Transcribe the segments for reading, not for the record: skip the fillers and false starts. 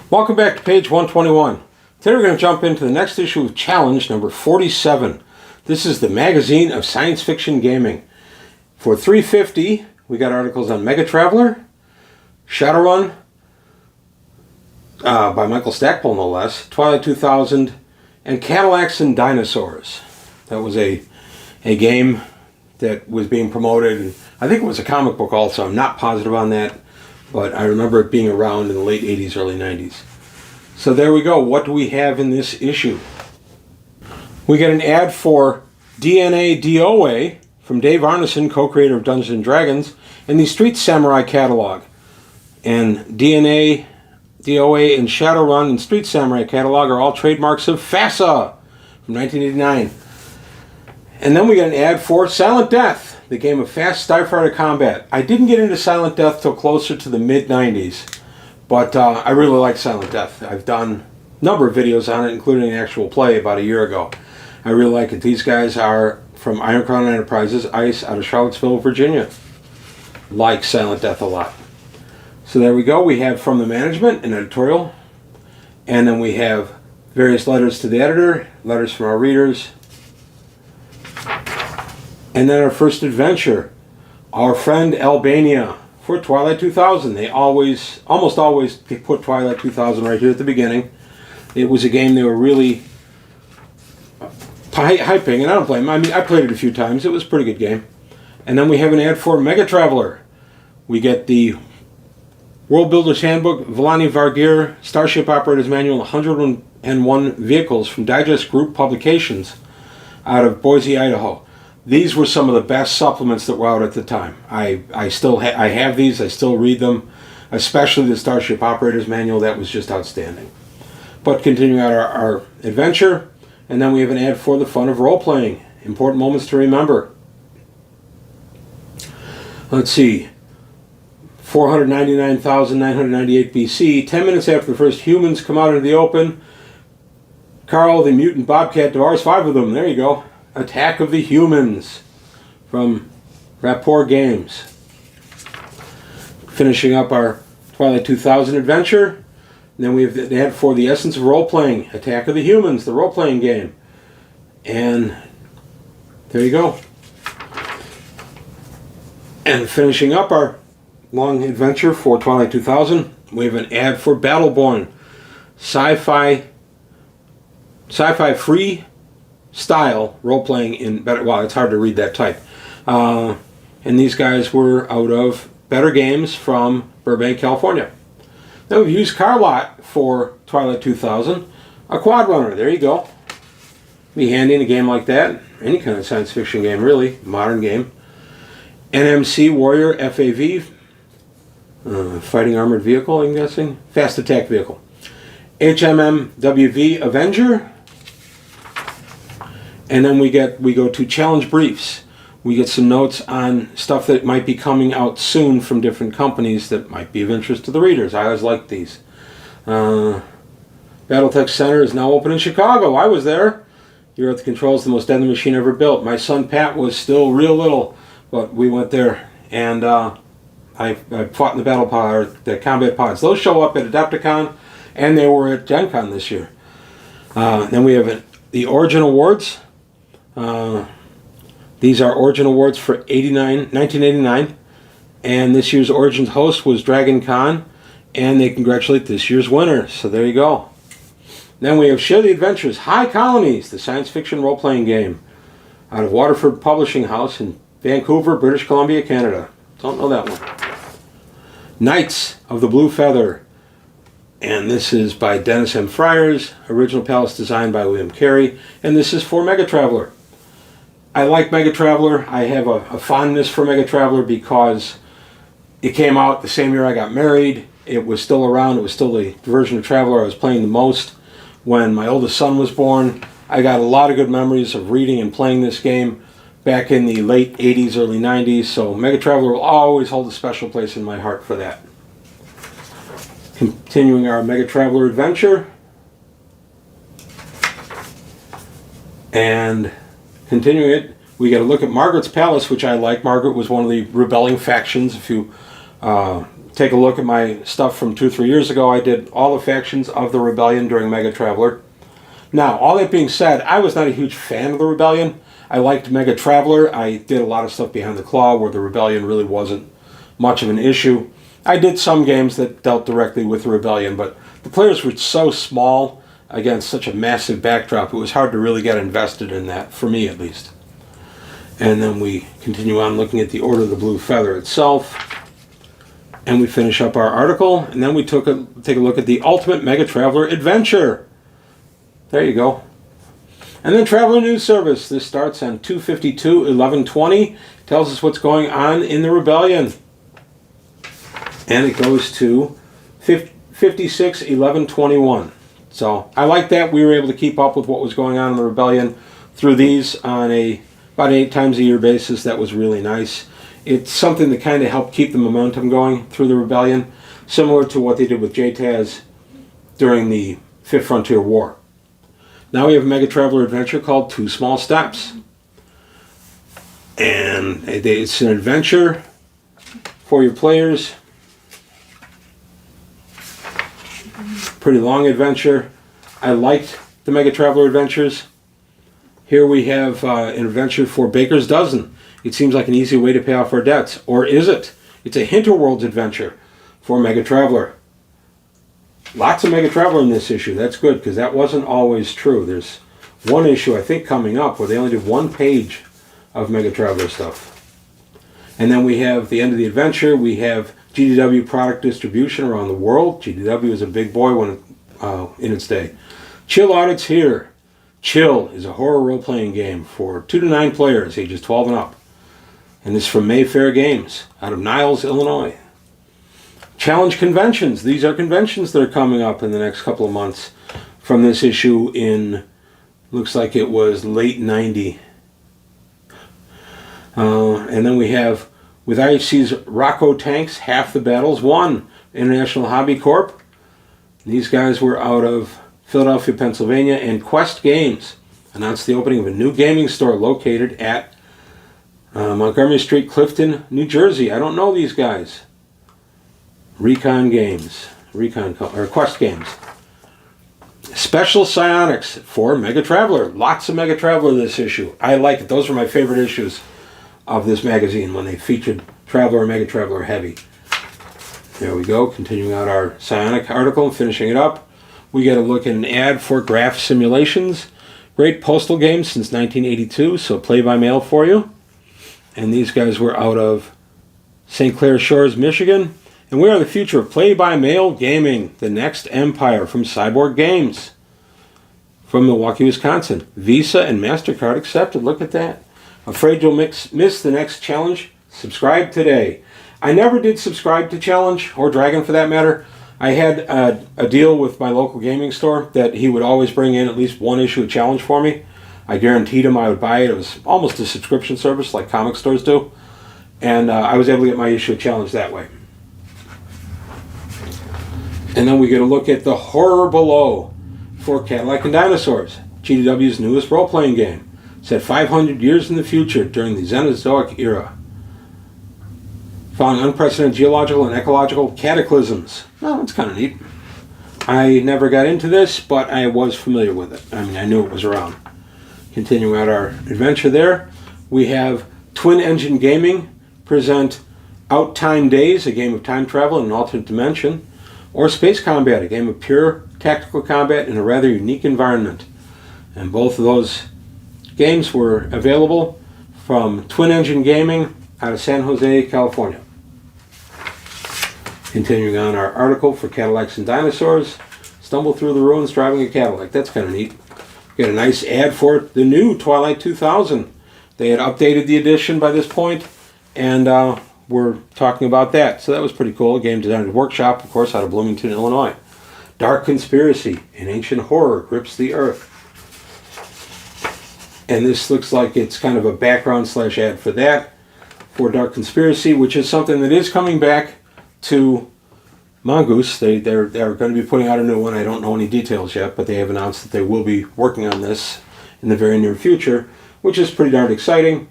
Welcome back to page 121. Today we're going to jump into the next issue of Challenge number 47. This is the magazine of science fiction gaming. For $3.50, we got articles on Mega Traveler, Shadowrun, by Michael Stackpole no less, Twilight 2000, and Cadillacs and Dinosaurs. That was a game that was being promoted, and I think it was a comic book also. I'm not positive on that, but I remember it being around in the late 80s, early 90s. So there we go. What do we have in this issue? We get an ad for DNA DOA from Dave Arneson, co-creator of Dungeons & Dragons, in the Street Samurai catalog. And DNA, DOA, and Shadowrun and Street Samurai catalog are all trademarks of FASA from 1989. And then we get an ad for Silent Death, the game of fast starfighter combat. I didn't get into Silent Death till closer to the mid-90s, but I really like Silent Death. I've done a number of videos on it, including an actual play about a year ago. I really like it. These guys are from Iron Crown Enterprises, ICE, out of Charlottesville, Virginia. Like Silent Death a lot. So there we go. We have from the management an editorial, and then we have various letters to the editor, letters from our readers, and then our first adventure, our friend Albania for Twilight 2000. They almost always put Twilight 2000 right here at the beginning. It was a game they were really hyping, and I don't blame them. I mean, I played it a few times. It was a pretty good game. And then we have an ad for Mega Traveler. We get the World Builder's Handbook, Villani Vargir, Starship Operator's Manual, 101 vehicles from Digest Group Publications out of Boise, Idaho. These were some of the best supplements that were out at the time. I have these. I still read them, especially the Starship Operator's Manual. That was just outstanding. But continuing our adventure, and then we have an ad for the fun of role-playing. Important moments to remember. Let's see. 499,998 BC, 10 minutes after the first humans come out into the open, Carl the mutant bobcat devours 5 of them. There you go. Attack of the Humans from Rapport Games. Finishing up our Twilight 2000 adventure. And then we have the ad for the Essence of Role-Playing, Attack of the Humans, the role-playing game. And there you go. And finishing up our long adventure for Twilight 2000, we have an ad for Battleborn, sci-fi free style role-playing in better. Wow, it's hard to read that type. And these guys were out of Better Games from Burbank, California. Then we've used Carlot for Twilight 2000, a quad runner. There you go. Be handy in a game like that. Any kind of science fiction game, really, modern game. NMC Warrior FAV, fighting armored vehicle, I'm guessing. Fast attack vehicle. HMM WV Avenger. And then we go to challenge briefs. We get some notes on stuff that might be coming out soon from different companies that might be of interest to the readers. I always like these. Battletech Center is now open in Chicago. I was there. You're at the controls, the most deadly machine ever built. My son Pat was still real little, but we went there, and I fought in the battle pod, or the combat pods. Those show up at Adepticon, and they were at Gen Con this year. Then we have the Origin Awards. These are Origin Awards for 1989, and this year's Origins host was Dragon Con, and they congratulate this year's winner. So there you go. Then we have Share the Adventures, High Colonies, the science fiction role-playing game out of Waterford Publishing House in Vancouver, British Columbia, Canada. Don't know that one. Knights of the Blue Feather, and this is by Dennis M. Friars, original palace design by William Carey, and this is for Mega Traveler. I like Mega Traveler. I have a fondness for Mega Traveler because it came out the same year I got married. It was still around. It was still the version of Traveler I was playing the most when my oldest son was born. I got a lot of good memories of reading and playing this game back in the late 80s, early 90s, so Mega Traveler will always hold a special place in my heart for that. Continuing our Mega Traveler adventure. And continuing it, we get a look at Margaret's Palace, which I like. Margaret was one of the rebelling factions, if you take a look at my stuff from 2 or 3 years ago, I did all the factions of the Rebellion during Mega Traveler. Now, all that being said, I was not a huge fan of the Rebellion. I liked Mega Traveler. I did a lot of stuff behind the claw where the Rebellion really wasn't much of an issue. I did some games that dealt directly with the Rebellion, but the players were so small against such a massive backdrop, it was hard to really get invested in that, for me at least. And then we continue on looking at the Order of the Blue Feather itself. And we finish up our article, and then we take a look at the Ultimate Mega Traveler Adventure. There you go. And then Traveler News Service. This starts on 2/52/11/20. Tells us what's going on in the Rebellion. And it goes to 56/11/21. So I like that we were able to keep up with what was going on in the Rebellion through these on about 8 times a year basis. That was really nice. It's something that kind of helped keep the momentum going through the Rebellion, similar to what they did with JTAZ during the Fifth Frontier War. Now we have a Mega Traveler adventure called Two Small Steps. And it's an adventure for your players. Pretty long adventure. I liked the Mega Traveler adventures. Here we have an adventure for Baker's Dozen. It seems like an easy way to pay off our debts. Or is it? It's a Hinterworlds adventure for Mega Traveler. Lots of Mega Traveler in this issue. That's good, because that wasn't always true. There's one issue, I think, coming up where they only did 1 page of Mega Traveler stuff. And then we have the end of the adventure. We have GDW product distribution around the world. GDW is a big boy when in its day. Chill Audits here. Chill is a horror role-playing game for 2 to 9 players, ages 12 and up. And it's from Mayfair Games, out of Niles, Illinois. Challenge conventions. These are conventions that are coming up in the next couple of months from this issue in, looks like it was late 90. And then we have, with IHC's Rocco Tanks, Half the Battles Won, International Hobby Corp. These guys were out of Philadelphia, Pennsylvania, and Quest Games announced the opening of a new gaming store located at Montgomery Street, Clifton, New Jersey. I don't know these guys. Quest Games. Special Psionics for Mega Traveler. Lots of Mega Traveler this issue. I like it. Those were my favorite issues of this magazine when they featured Traveler and Mega Traveler heavy. There we go. Continuing out our Psionic article and finishing it up. We get a look at an ad for Graph Simulations. Great postal game since 1982, so play by mail for you. And these guys were out of St. Clair Shores, Michigan. And we are the future of play-by-mail gaming, the next empire from Cyborg Games. From Milwaukee, Wisconsin. Visa and MasterCard accepted. Look at that. Afraid you'll miss the next challenge? Subscribe today. I never did subscribe to Challenge, or Dragon for that matter. I had a deal with my local gaming store that he would always bring in at least 1 issue of Challenge for me. I guaranteed him I would buy it. It was almost a subscription service like comic stores do. And I was able to get my issue of Challenge that way. And then we get a look at the Horror Below for Cadillac and Dinosaurs, GDW's newest role-playing game, set 500 years in the future during the Cenozoic era. Following unprecedented geological and ecological cataclysms. Well, that's kind of neat. I never got into this, but I was familiar with it. I mean, I knew it was around. Continuing out our adventure there, we have Twin Engine Gaming present Out Time Days, a game of time travel in an alternate dimension, or Space Combat, a game of pure tactical combat in a rather unique environment. And both of those games were available from Twin Engine Gaming out of San Jose, California. Continuing on our article for Cadillacs and Dinosaurs, stumble through the ruins driving a Cadillac. That's kind of neat. Got a nice ad for the new Twilight 2000. They had updated the edition by this point, and we're talking about that. So that was pretty cool. Game Designers Workshop, of course, out of Bloomington, Illinois. Dark Conspiracy, an ancient horror grips the earth. And this looks like it's kind of a background / ad for that, for Dark Conspiracy, which is something that is coming back to Mongoose. They're going to be putting out a new one. I don't know any details yet, but they have announced that they will be working on this in the very near future, which is pretty darn exciting.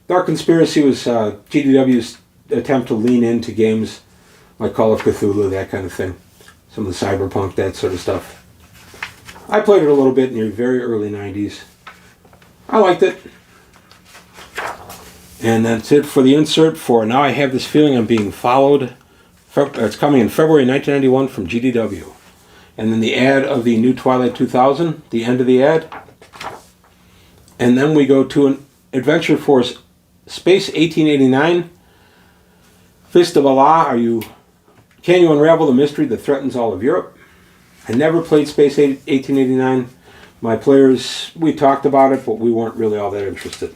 Dark Conspiracy was GDW's attempt to lean into games like Call of Cthulhu, that kind of thing. Some of the cyberpunk, that sort of stuff. I played it a little bit in the very early 90s. I liked it. And that's it for the insert for Now I Have This Feeling I'm Being Followed. It's coming in February 1991 from GDW. And then the ad of the new Twilight 2000, the end of the ad. And then we go to an Adventure Force Space 1889. Fist of Allah, can you unravel the mystery that threatens all of Europe? I never played Space 1889. My players, we talked about it, but we weren't really all that interested.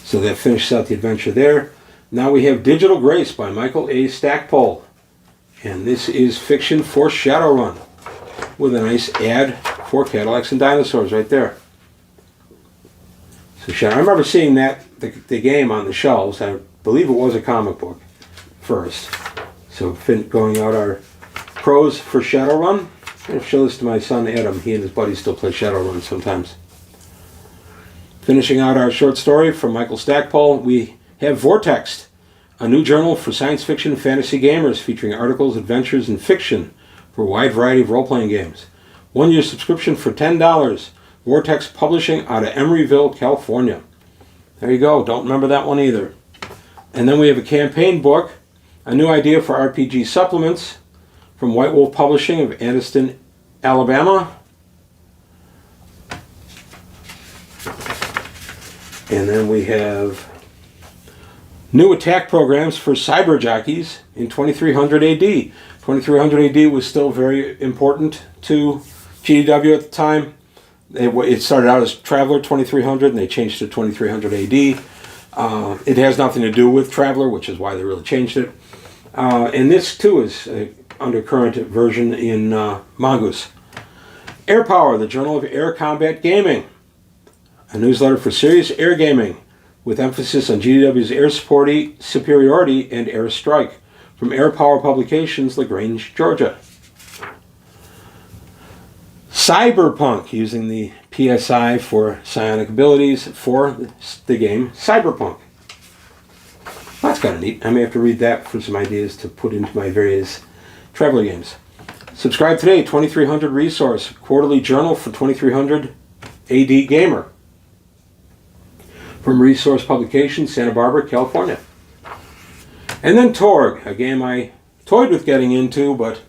So that finishes out the adventure there. Now we have Digital Grace by Michael A. Stackpole. And this is fiction for Shadowrun, with a nice ad for Cadillacs and Dinosaurs right there. So I remember seeing the game on the shelves. I believe it was a comic book first. So going out our pros for Shadowrun. I'm going to show this to my son Adam. He and his buddies still play Shadowrun sometimes. Finishing out our short story from Michael Stackpole, we have Vortex, a new journal for science fiction and fantasy gamers featuring articles, adventures, and fiction for a wide variety of role-playing games. 1-year subscription for $10. Vortex Publishing out of Emeryville, California. There you go. Don't remember that one either. And then we have a campaign book, a new idea for RPG supplements from White Wolf Publishing of Anniston, Alabama. And then we have new attack programs for cyber jockeys in 2300 AD. 2300 AD was still very important to GDW at the time. It started out as Traveler 2300 and they changed to 2300 AD. It has nothing to do with Traveler, which is why they really changed it. And this too is an undercurrent version in Mongoose. Air Power, the Journal of Air Combat Gaming. A newsletter for serious air gaming with emphasis on GDW's air superiority and air strike. From Air Power Publications, LaGrange, Georgia. Cyberpunk, using the PSI for psionic abilities for the game Cyberpunk. That's kind of neat. I may have to read that for some ideas to put into my various Traveler games. Subscribe today, 2300 Resource, quarterly journal for 2300 AD Gamer. From Resource Publications, Santa Barbara, California. And then Torg, a game I toyed with getting into, but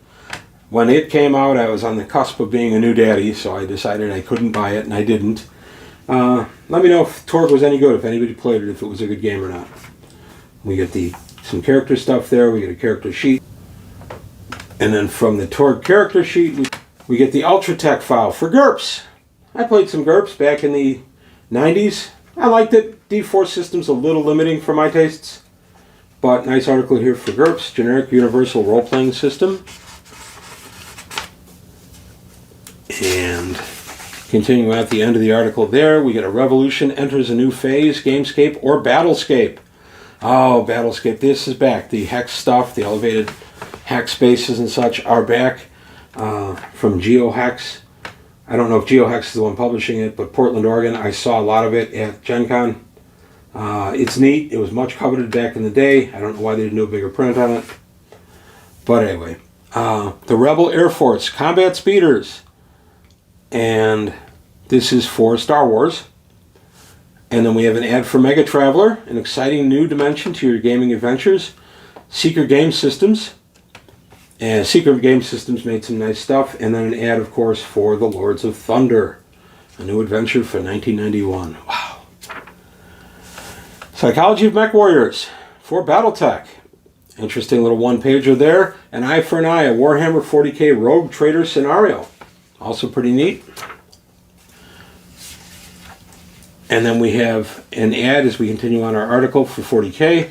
when it came out, I was on the cusp of being a new daddy, so I decided I couldn't buy it, and I didn't. Let me know if Torg was any good, if anybody played it, if it was a good game or not. We get some character stuff there, we get a character sheet. And then from the Torg character sheet, we get the Ultratech file for GURPS. I played some GURPS back in the 90s. I liked it. D4 system's a little limiting for my tastes. But nice article here for GURPS, Generic Universal Role-Playing System. And continuing at the end of the article there, we get a revolution enters a new phase, Gamescape or Battlescape. Oh, Battlescape, this is back. The hex stuff, the elevated hex spaces and such are back from GeoHex. I don't know if GeoHex is the one publishing it, but Portland, Oregon, I saw a lot of it at Gen Con. It's neat. It was much coveted back in the day. I don't know why they didn't do a bigger print on it. But anyway, the Rebel Air Force Combat Speeders. And this is for Star Wars. And then we have an ad for Mega Traveler, an exciting new dimension to your gaming adventures. Seeker Game Systems. And Secret Game Systems made some nice stuff. And then an ad, of course, for The Lords of Thunder. A new adventure for 1991. Wow. Psychology of Mech Warriors for Battletech. Interesting little one-pager there. An Eye for an Eye, a Warhammer 40k Rogue Trader scenario. Also pretty neat. And then we have an ad as we continue on our article for 40k.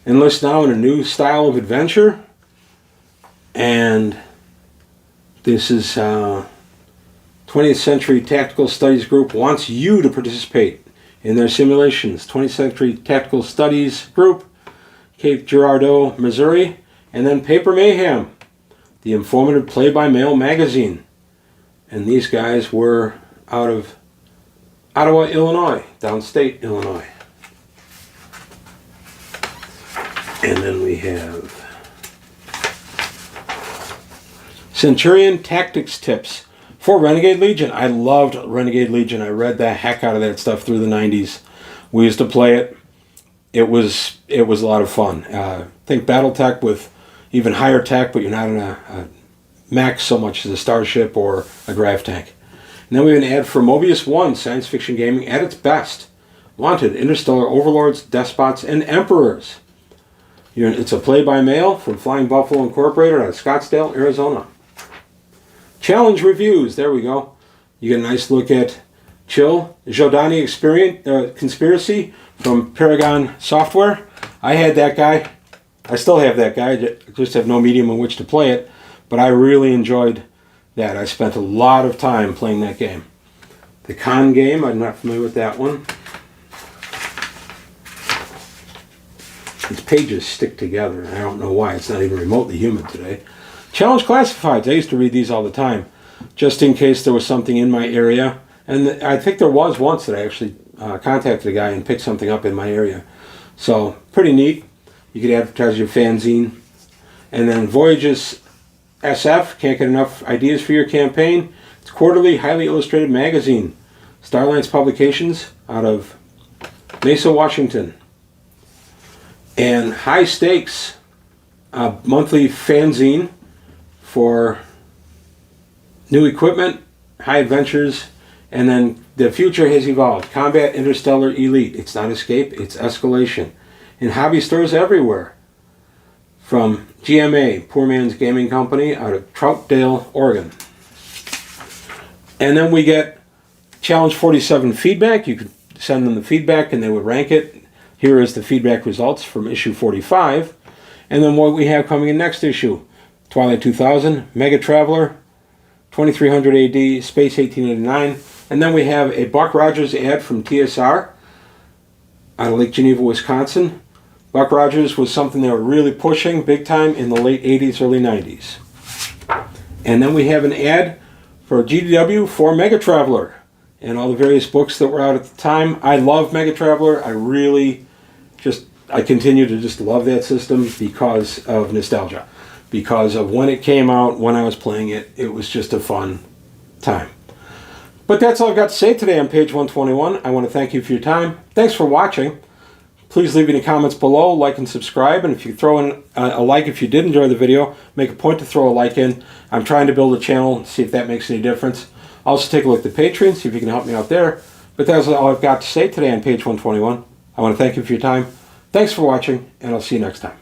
Enlist now in a new style of adventure. And this is 20th Century Tactical Studies Group wants you to participate in their simulations. 20th Century Tactical Studies Group, Cape Girardeau, Missouri. And then Paper Mayhem, the informative play-by-mail magazine. And these guys were out of Ottawa, Illinois, downstate Illinois. And then we have Centurion Tactics Tips for Renegade Legion. I loved Renegade Legion. I read the heck out of that stuff through the 90s. We used to play it. It was a lot of fun. Think Battletech with even higher tech, but you're not in a mech so much as a starship or a grav tank. And then we have an ad for Mobius 1, science fiction gaming at its best. Wanted, interstellar overlords, despots, and emperors. It's a play-by-mail from Flying Buffalo Incorporated out of Scottsdale, Arizona. Challenge reviews. There we go. You get a nice look at Chill, Jordani Conspiracy from Paragon Software. I had that guy. I still have that guy. I just have no medium in which to play it. But I really enjoyed that. I spent a lot of time playing that game. The Con game, I'm not familiar with that one. These pages stick together. I don't know why. It's not even remotely humid today. Challenge Classifieds. I used to read these all the time, just in case there was something in my area. And I think there was once that I actually contacted a guy and picked something up in my area. So, pretty neat. You could advertise your fanzine. And then Voyages SF. Can't get enough ideas for your campaign. It's a quarterly, highly illustrated magazine. Starlines Publications out of Mesa, Washington. And High Stakes, a monthly fanzine for new equipment, high adventures, and then the future has evolved. Combat Interstellar Elite. It's not escape, it's escalation. In hobby stores everywhere. From GMA, Poor Man's Gaming Company, out of Troutdale, Oregon. And then we get Challenge 47 feedback. You could send them the feedback and they would rank it. Here is the feedback results from issue 45. And then what we have coming in next issue. Twilight 2000, Mega Traveler, 2300 AD, Space 1889. And then we have a Buck Rogers ad from TSR out of Lake Geneva, Wisconsin. Buck Rogers was something they were really pushing big time in the late 80s, early 90s. And then we have an ad for GDW for Mega Traveler and all the various books that were out at the time. I love Mega Traveler. I continue to just love that system because of nostalgia. Because of when it came out, when I was playing it, it was just a fun time. But that's all I've got to say today on page 121. I want to thank you for your time. Thanks for watching. Please leave any comments below, like and subscribe. And if you throw in a like if you did enjoy the video, make a point to throw a like in. I'm trying to build a channel, see if that makes any difference. Also take a look at the Patreon, see if you can help me out there. But that's all I've got to say today on page 121. I want to thank you for your time. Thanks for watching, and I'll see you next time.